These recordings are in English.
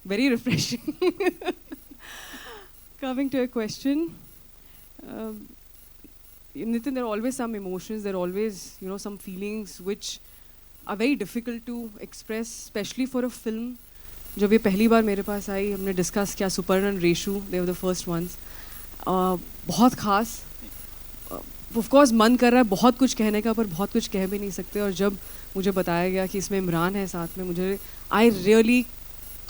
Very refreshing. Coming to a question, um, Nitin, there are always some emotions, there are always, some feelings which are very difficult to express, especially for a film. जब ये पहली बार मेरे पास आई, हमने discuss किया Suparna and Reshu, they were the first ones. बहुत खास. Of course मन कर रहा है बहुत कुछ कहने का, पर बहुत कुछ कह भी नहीं सकते. और जब मुझे बताया गया कि इसमें इमरान है साथ में, मुझे I really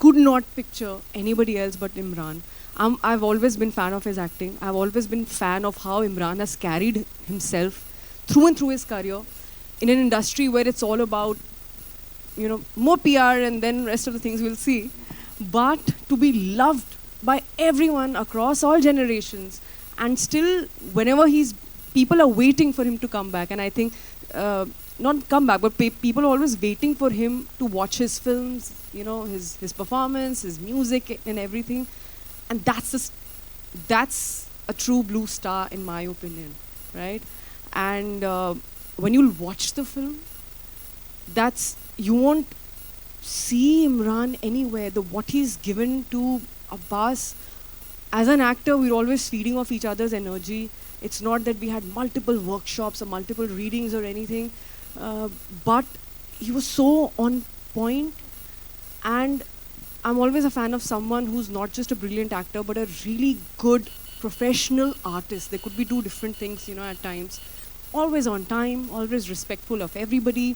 could not picture anybody else but Imran. I've always been fan of his acting. I've always been fan of how Imran has carried himself through and through his career in an industry where it's all about, more PR and then rest of the things we'll see. But to be loved by everyone across all generations, and still whenever people are waiting for him to come back, and I think not come back, but people are always waiting for him to watch his films, his performance, his music and everything. And that's a true blue star in my opinion, right? And when you watch the film, you won't see Imran anywhere. What he's given to Abbas, as an actor, we're always feeding off each other's energy. It's not that we had multiple workshops or multiple readings or anything, but he was so on point. And I'm always a fan of someone who's not just a brilliant actor, but a really good professional artist. They could be two different things, at times. Always on time, always respectful of everybody,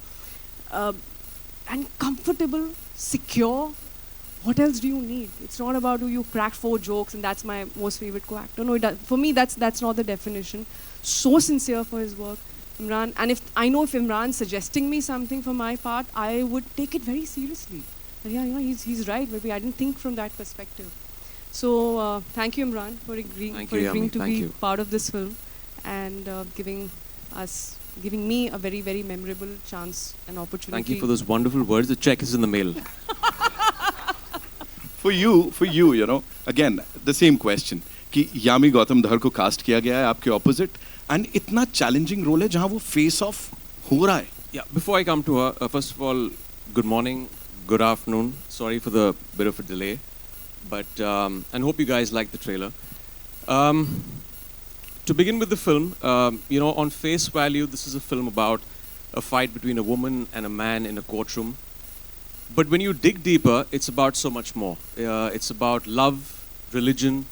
and comfortable, secure. What else do you need? It's not about you crack 4 jokes and that's my most favorite co-actor. No, for me, that's not the definition. So sincere for his work, Imran. And if Imran's suggesting me something for my part, I would take it very seriously. And yeah, he's right. Maybe I didn't think from that perspective. So thank you, Imran, for agreeing to be part of this film and giving me a very, very memorable chance and opportunity. Thank you for those wonderful words. The check is in the mail. For you, again, the same question. कि यामी गौतम धर को cast किया गया है आपके opposite, and इतना challenging role है जहाँ वो face off हो रहा है. Yeah, before I come to her, first of all, good morning, good afternoon. Sorry for the bit of a delay, but and hope you guys like the trailer. To begin with the film, on face value, this is a film about a fight between a woman and a man in a courtroom. But when you dig deeper, it's about so much more. It's about love, religion,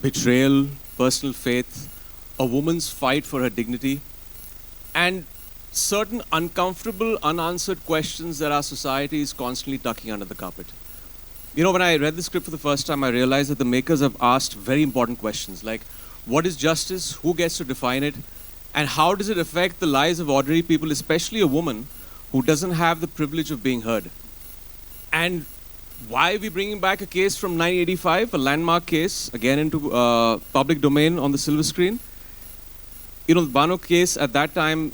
betrayal, personal faith, a woman's fight for her dignity, and certain uncomfortable, unanswered questions that our society is constantly tucking under the carpet. When I read the script for the first time, I realized that the makers have asked very important questions like, what is justice, who gets to define it, and how does it affect the lives of ordinary people, especially a woman who doesn't have the privilege of being heard. And why are we bringing back a case from 1985, a landmark case, again into public domain on the silver screen? The Bano case at that time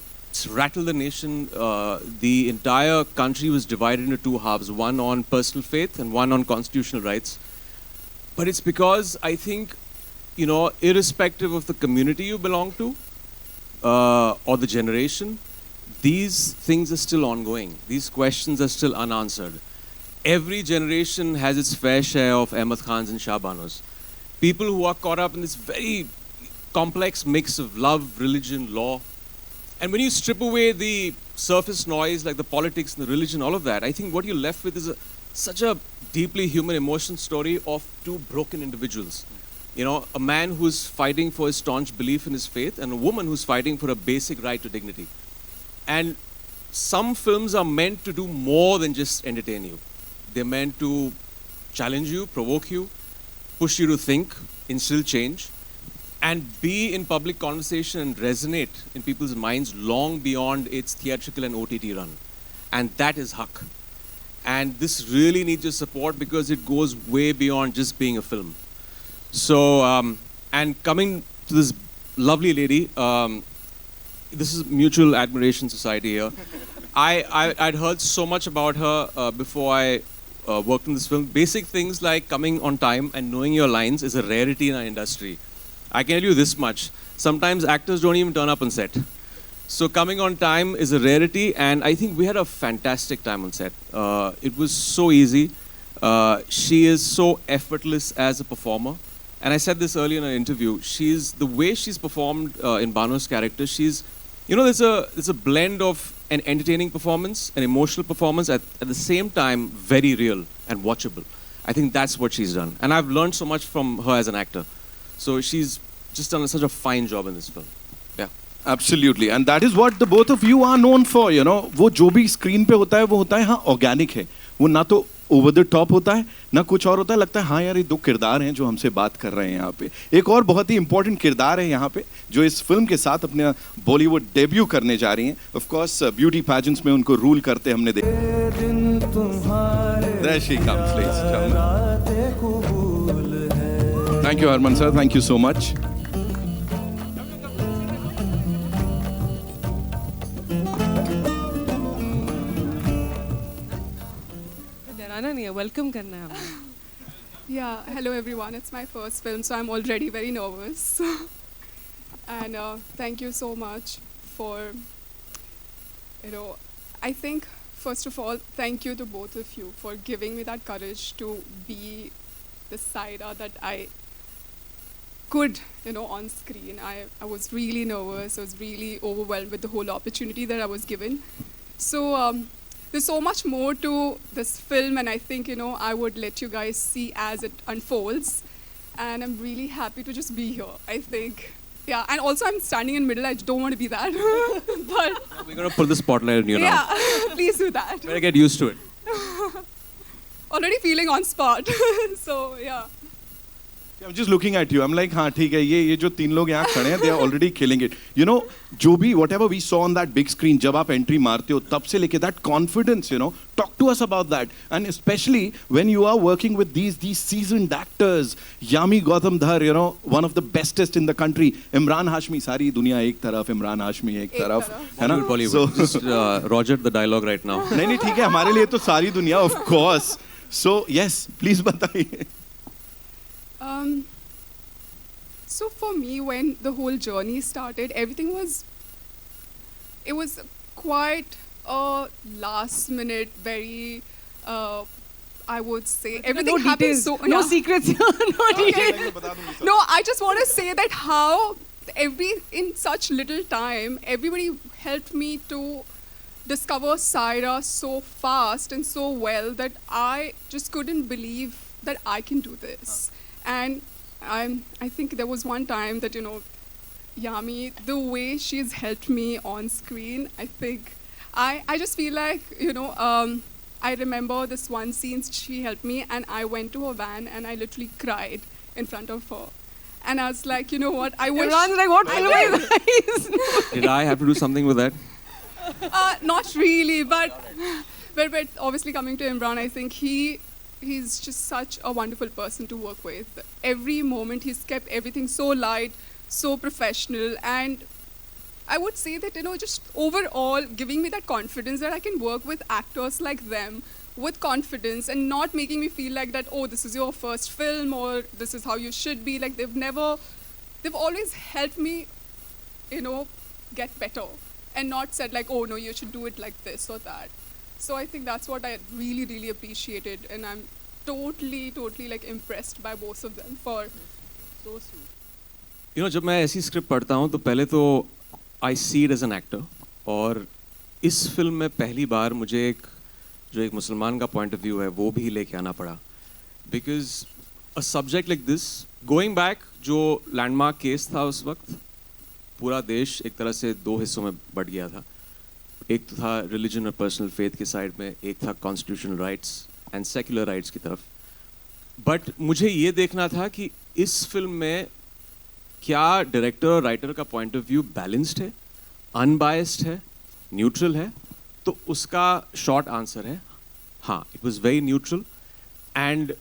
rattled the nation. The entire country was divided into 2 halves, one on personal faith and one on constitutional rights. But it's because I think, irrespective of the community you belong to or the generation, these things are still ongoing. These questions are still unanswered. Every generation has its fair share of Ahmad Khans and Shah Banos. People who are caught up in this very complex mix of love, religion, law. And when you strip away the surface noise like the politics and the religion, all of that, I think what you're left with is such a deeply human emotion story of 2 broken individuals. A man who's fighting for his staunch belief in his faith and a woman who's fighting for a basic right to dignity. And some films are meant to do more than just entertain you. They're meant to challenge you, provoke you, push you to think, instill change, and be in public conversation and resonate in people's minds long beyond its theatrical and OTT run. And that is Haq. And this really needs your support because it goes way beyond just being a film. So, and coming to this lovely lady, this is Mutual Admiration Society here. I'd heard so much about her before I worked in this film. Basic things like coming on time and knowing your lines is a rarity in our industry. I can tell you this much. Sometimes actors don't even turn up on set. So coming on time is a rarity, and I think we had a fantastic time on set. It was so easy. She is so effortless as a performer. And I said this earlier in an interview. The way she's performed in Banu's character. There's a blend of an entertaining performance, an emotional performance, at the same time very real and watchable. I think that's what she's done, and I've learned so much from her as an actor. So she's just done such a fine job in this film. Yeah. Absolutely, and that is what the both of you are known for. You know, वो जो भी screen पे होता है वो होता है हाँ ऑर्गेनिक है. वो ना तो ओवर द टॉप होता है ना कुछ और होता है. लगता है हाँ यार ये दो किरदार हैं जो हमसे बात कर रहे हैं यहाँ पे. एक और बहुत ही इंपॉर्टेंट किरदार है यहाँ पे जो इस फिल्म के साथ अपने बॉलीवुड डेब्यू करने जा रही हैं. ऑफ कोर्स ब्यूटी पैजेंट्स में उनको रूल करते हमने देखा. There she comes, ladies and gentlemen. Thank you, Harman sir. Thank you so much. डराना नहीं है, वेलकम करना है हमें. Yeah, hello everyone. It's my first film, so I'm already very nervous. And thank you so much for, I think, first of all, thank you to both of you for giving me that courage to be the Saira that I could, on screen. I was really nervous. I was really overwhelmed with the whole opportunity that I was given. So there's so much more to this film, and I think, I would let you guys see as it unfolds. And I'm really happy to just be here, I think. Yeah, and also I'm standing in middle. I don't want to be that. But We're going to put the spotlight on you now. yeah, please do that. Better get used to it. Already feeling on spot. So, yeah. I'm just looking at you. I'm like, हाँ ठीक है ये जो तीन लोग यहाँ खड़े हैं, they are already killing it. You know, जो भी whatever we saw on that big screen, जब आप entry मारते हो, तब से लेके that confidence, talk to us about that. And especially when you are working with these seasoned actors, Yami Gautam Dhar, one of the bestest in the country. Imran Hashmi, सारी दुनिया एक तरफ, Imran Hashmi एक तरफ, है ना? Bollywood. Just Roger the dialogue right now. नहीं ठीक है, हमारे लिए तो सारी दुनिया, of course. So yes, please बताइए. So for me, when the whole journey started, everything was quite a last minute, very, I would say, everything no happened details, so... no yeah. secrets, no details. No, I just want to say that how in such little time, everybody helped me to discover Saira so fast and so well that I just couldn't believe that I can do this. And I think there was one time that, Yami, the way she's helped me on screen, I think, I just feel like, I remember this one scene she helped me and I went to her van and I literally cried in front of her. And I was like, you know what, I wish... Imran's like, what film is this? Did I have to do something with that? Not really, but obviously coming to Imran, I think he's just such a wonderful person to work with. Every moment he's kept everything so light, so professional, and I would say that, just overall giving me that confidence that I can work with actors like them with confidence and not making me feel like that, oh, this is your first film or this is how you should be. Like they've always helped me, get better and not said like, oh no, you should do it like this or that. So I think that's what I really, really appreciated, and I'm totally like impressed by both of them for so sweet. जब मैं ऐसी script पढ़ता हूँ तो पहले तो I see it as an actor, और इस फिल्म में पहली बार मुझे जो एक मुसलमान का पॉइंट ऑफ व्यू है वो भी लेके आना पड़ा, because a subject like this, going back, जो लैंडमार्क केस था उस वक्त, पूरा देश एक तरह से दो हिस्सों में बट गया था. एक तो था रिलीजन और पर्सनल फेथ के साइड में, एक था constitutional rights and secular rights की तरफ. बट मुझे ये देखना था कि इस फिल्म में क्या डायरेक्टर और राइटर का पॉइंट ऑफ व्यू बैलेंस्ड है, अनबायस्ड है, न्यूट्रल है. तो उसका शॉर्ट आंसर है हाँ, it was very neutral. And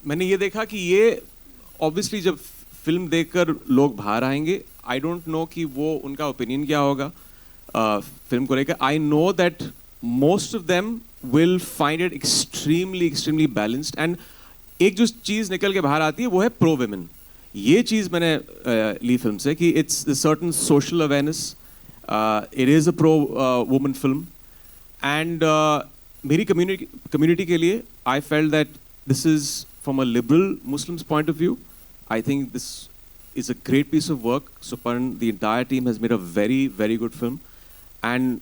मैंने ये देखा कि ये ऑब्वियसली जब फिल्म देखकर लोग बाहर आएंगे, आई डोंट नो कि वो उनका ओपिनियन क्या होगा फिल्म को लेकर. I know that most of them will find it extremely balanced. And एक जो चीज़ निकल के बाहर आती है वो है प्रो विमेन. ये चीज़ मैंने ली फिल्म से कि it's certain social awareness. It is a pro woman film, and मेरी community के लिए I felt that this is from a liberal Muslim's point of view. I think this is a great piece of work. Suparn, the entire team has made a very, very good film. And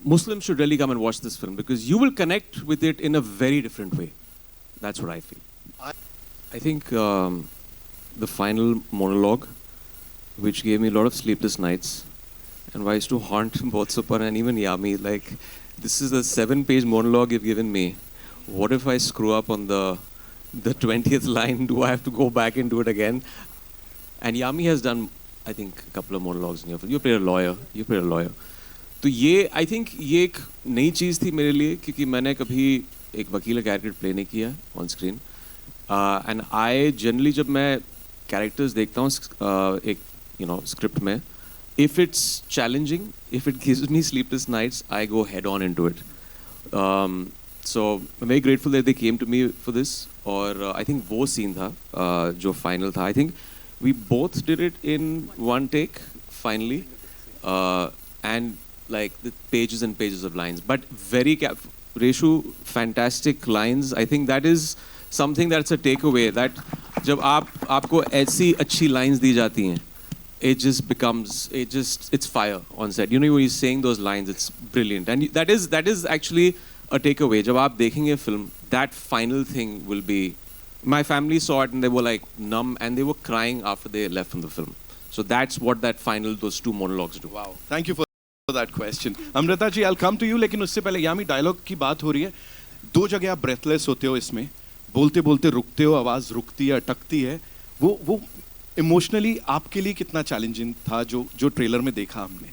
Muslims should really come and watch this film because you will connect with it in a very different way. That's what I feel. I think the final monologue, which gave me a lot of sleepless nights, and why I used to haunt both Suparn and even Yami. Like, this is a 7-page monologue you've given me. What if I screw up on the 20th line? Do I have to go back and do it again? And Yami has done, I think, a couple of monologues in your film. You played a lawyer. तो ये I think ये एक नई चीज़ थी मेरे लिए क्योंकि मैंने कभी एक वकील का कैरेक्टर प्ले नहीं किया on screen and I generally जब मैं कैरेक्टर्स देखता हूँ एक स्क्रिप्ट में if it's challenging, if it gives me sleepless nights, I go head on into it. So I'm very grateful that they came to me for this. और I think वो scene था जो final था. I think we both did it in one take finally, and like the pages and pages of lines. But Reshu, fantastic lines. I think that is something that's a takeaway. That जब आपको ऐसी अच्छी lines दी जाती हैं, it's fire on set. You know, when he's saying those lines, it's brilliant. And that is actually a takeaway. जब आप देखेंगे film, that final thing will be, my family saw it and they were like numb and they were crying after they left from the film. So that's what those 2 monologues do. Wow. Thank you for that question. Amrita ji, I'll come to you, लेकिन उससे पहले यामी dialogue की बात हो रही है. 2 जगह आप breathless होते हो इसमें. बोलते बोलते रुकते हो, आवाज रुकती है, अटकती है. वो इमोशनली आपके लिए कितना चैलेंजिंग था जो ट्रेलर में देखा हमने?